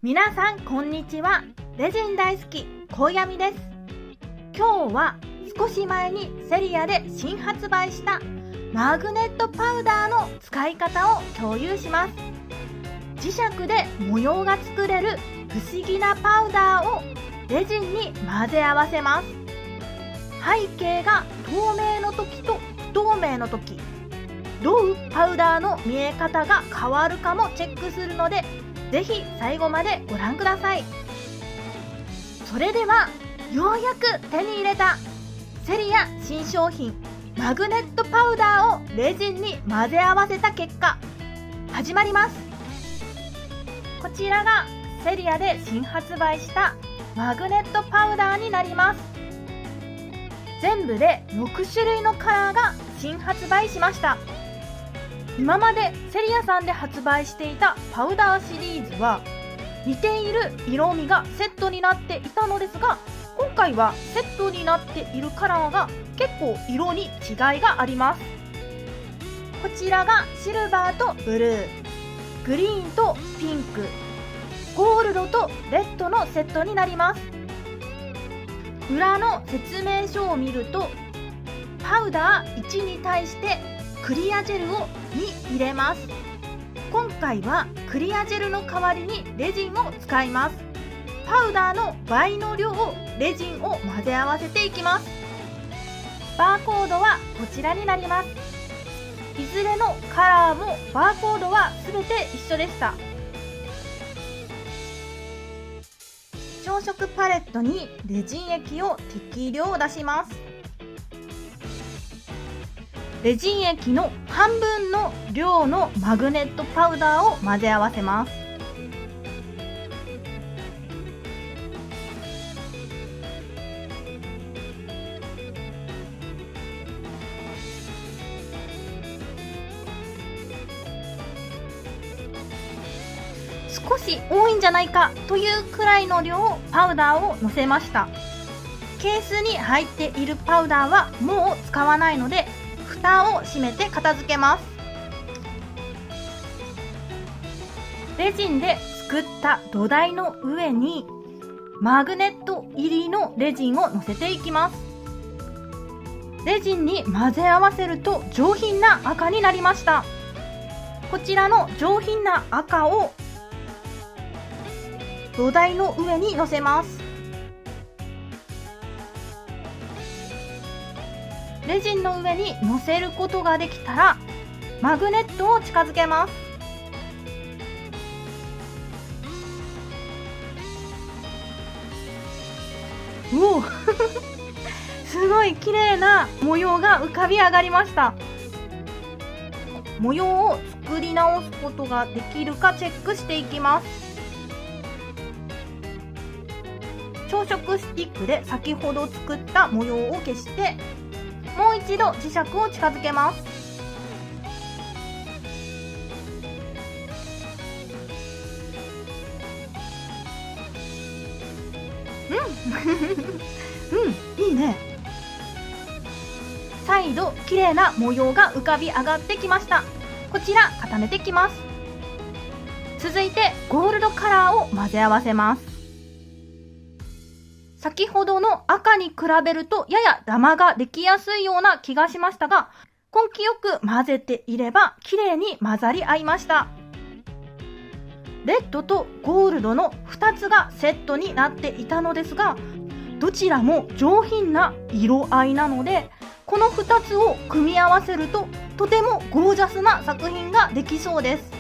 皆さんこんにちは。レジン大好き小闇です。今日は少し前にセリアで新発売したマグネットパウダーの使い方を共有します。磁石で模様が作れる不思議なパウダーをレジンに混ぜ合わせます。背景が透明の時と不透明の時、どうパウダーの見え方が変わるかもチェックするので、ぜひ最後までご覧ください。それではようやく手に入れたセリア新商品マグネットパウダーをレジンに混ぜ合わせた結果、始まります。こちらがセリアで新発売したマグネットパウダーになります。全部で6種類のカラーが新発売しました。今までセリアさんで発売していたパウダーシリーズは似ている色味がセットになっていたのですが、今回はセットになっているカラーが結構色に違いがあります。こちらがシルバーとブルー、グリーンとピンク、ゴールドとレッドのセットになります。裏の説明書を見ると、パウダー1に対してクリアジェルを2入れます。今回はクリアジェルの代わりにレジンを使います。パウダーの倍の量をレジンを混ぜ合わせていきます。バーコードはこちらになります。いずれのカラーもバーコードは全て一緒でした。朝食パレットにレジン液を適量出します。レジン液の半分の量のマグネットパウダーを混ぜ合わせます。少し多いんじゃないかというくらいの量パウダーをのせました。ケースに入っているパウダーはもう使わないので、蓋を閉めて片付けます。レジンで作った土台の上にマグネット入りのレジンを乗せていきます。レジンに混ぜ合わせると上品な赤になりました。こちらの上品な赤を土台の上に乗せます。レジンの上に乗せることができたら、マグネットを近づけます。おおすごい綺麗な模様が浮かび上がりました。模様を作り直すことができるかチェックしていきます。朝食スティックで先ほど作った模様を消して、もう一度磁石を近づけます。いいね。再度綺麗な模様が浮かび上がってきました。こちら固めていきます。続いてゴールドカラーを混ぜ合わせます。先ほどの赤に比べるとややダマができやすいような気がしましたが、根気よく混ぜていれば綺麗に混ざり合いました。レッドとゴールドの2つがセットになっていたのですが、どちらも上品な色合いなので、この2つを組み合わせるととてもゴージャスな作品ができそうです。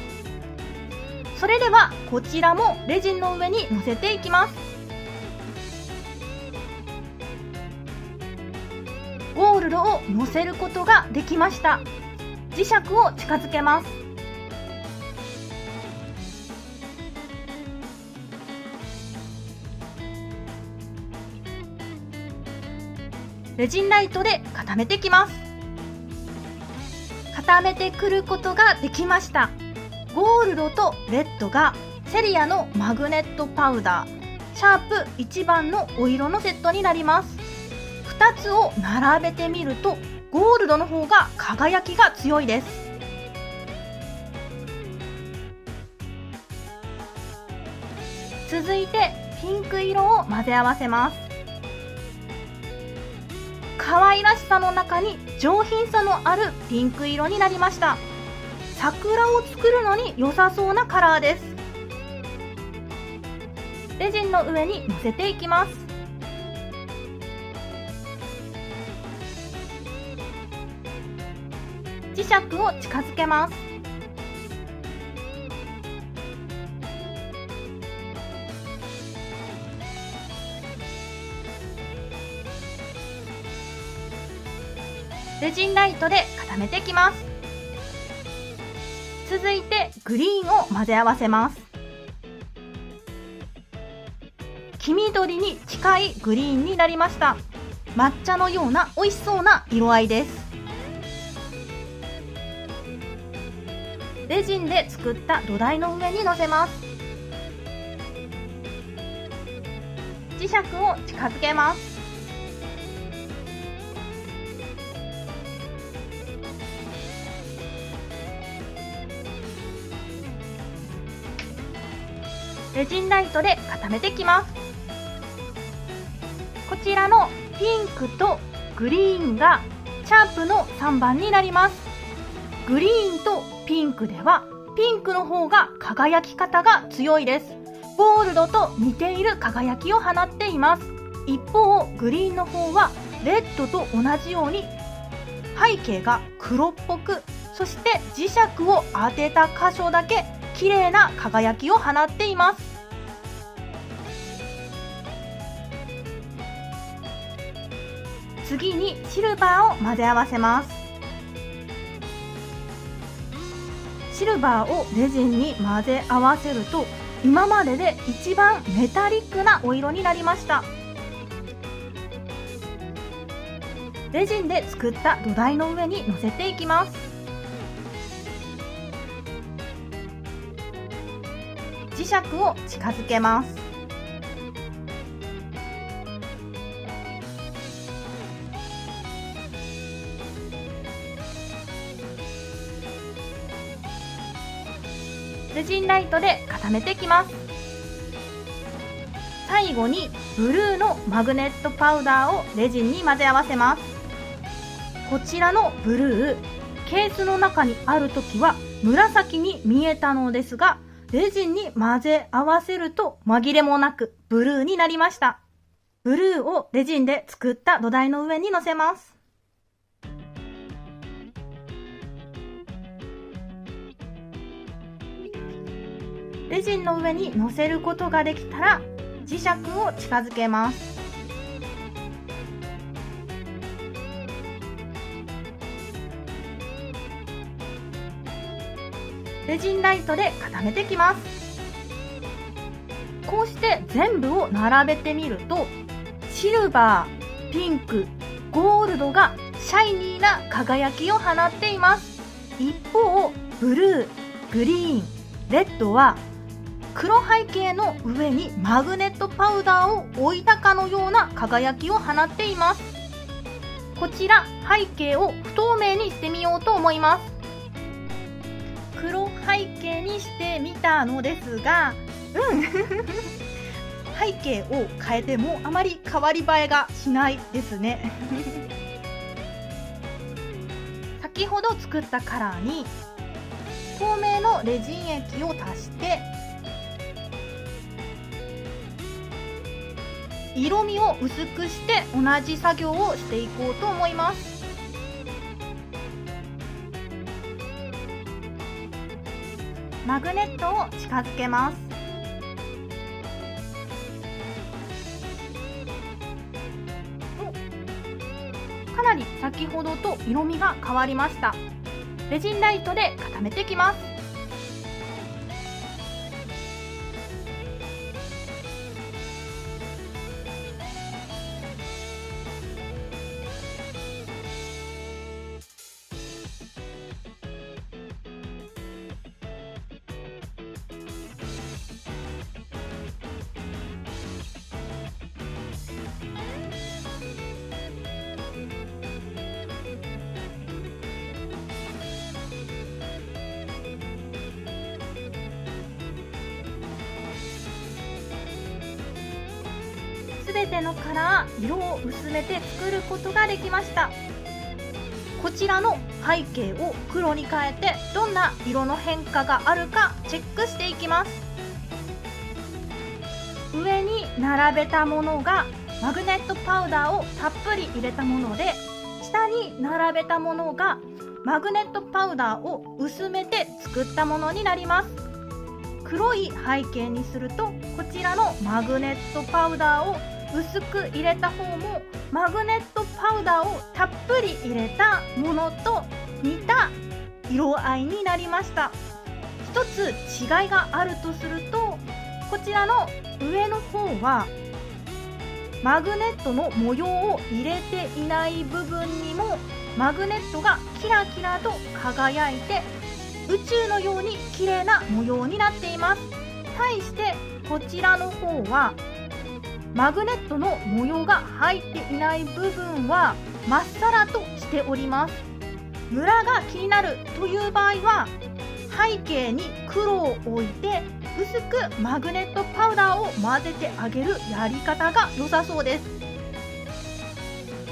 それではこちらもレジンの上に乗せていきます。ゴールドを乗せることができました。磁石を近づけます。レジンライトで固めてきます。固めてくることができました。ゴールドとレッドがセリアのマグネットパウダーシャープ1番のお色のセットになります。2つを並べてみるとゴールドの方が輝きが強いです。続いてピンク色を混ぜ合わせます。可愛らしさの中に上品さのあるピンク色になりました。桜を作るのに良さそうなカラーです。レジンの上に乗せていきます。磁石を近づけます。レジンライトで固めていきます。続いてグリーンを混ぜ合わせます。黄緑に近いグリーンになりました。抹茶のような美味しそうな色合いです。レジンで作った土台の上に乗せます。磁石を近づけます。レジンライトで固めていきます。こちらのピンクとグリーンがシャープの3番になります。グリーンとピンクではピンクの方が輝き方が強いです。ゴールドと似ている輝きを放っています。一方グリーンの方はレッドと同じように背景が黒っぽく、そして磁石を当てた箇所だけ綺麗な輝きを放っています。次にシルバーを混ぜ合わせます。シルバーをレジンに混ぜ合わせると今までで一番メタリックなお色になりました。レジンで作った土台の上に乗せていきます。磁石を近づけます。レジンライトで固めていきます。最後にブルーのマグネットパウダーをレジンに混ぜ合わせます。こちらのブルー、ケースの中にあるときは紫に見えたのですが、レジンに混ぜ合わせると紛れもなくブルーになりました。ブルーをレジンで作った土台の上に乗せます。レジンの上に乗せることができたら磁石を近づけます。レジンライトで固めていきます。こうして全部を並べてみるとシルバー、ピンク、ゴールドがシャイニーな輝きを放っています。一方ブルー、グリーン、レッドは黒背景の上にマグネットパウダーを置いたかのような輝きを放っています。こちら背景を不透明にしてみようと思います。黒背景にしてみたのですが、背景を変えてもあまり変わり映えがしないですね。先ほど作ったカラーに透明のレジン液を足して色味を薄くして同じ作業をしていこうと思います。マグネットを近づけます。かなり先ほどと色味が変わりました。レジンライトで固めていきます。全てのカラー、色を薄めて作ることができました。こちらの背景を黒に変えてどんな色の変化があるかチェックしていきます。上に並べたものがマグネットパウダーをたっぷり入れたもので、下に並べたものがマグネットパウダーを薄めて作ったものになります。黒い背景にすると、こちらのマグネットパウダーを薄く入れた方もマグネットパウダーをたっぷり入れたものと似た色合いになりました。一つ違いがあるとすると、こちらの上の方はマグネットの模様を入れていない部分にもマグネットがキラキラと輝いて宇宙のように綺麗な模様になっています。対してこちらの方はマグネットの模様が入っていない部分はまっさらとしております。ムラが気になるという場合は背景に黒を置いて薄くマグネットパウダーを混ぜてあげるやり方が良さそうです。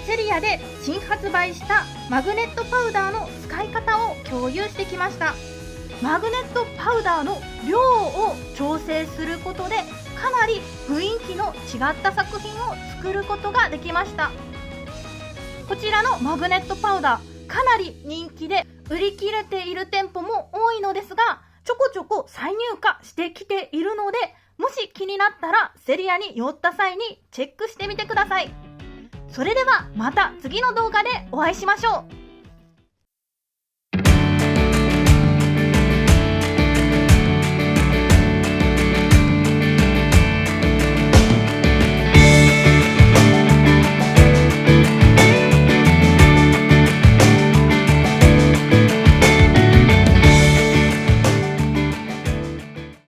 セリアで新発売したマグネットパウダーの使い方を共有してきました。マグネットパウダーの量を調整することでかなり雰囲気の違った作品を作ることができました。こちらのマグネットパウダーかなり人気で売り切れている店舗も多いのですが、ちょこちょこ再入荷してきているので、もし気になったらセリアに寄った際にチェックしてみてください。それではまた次の動画でお会いしましょう。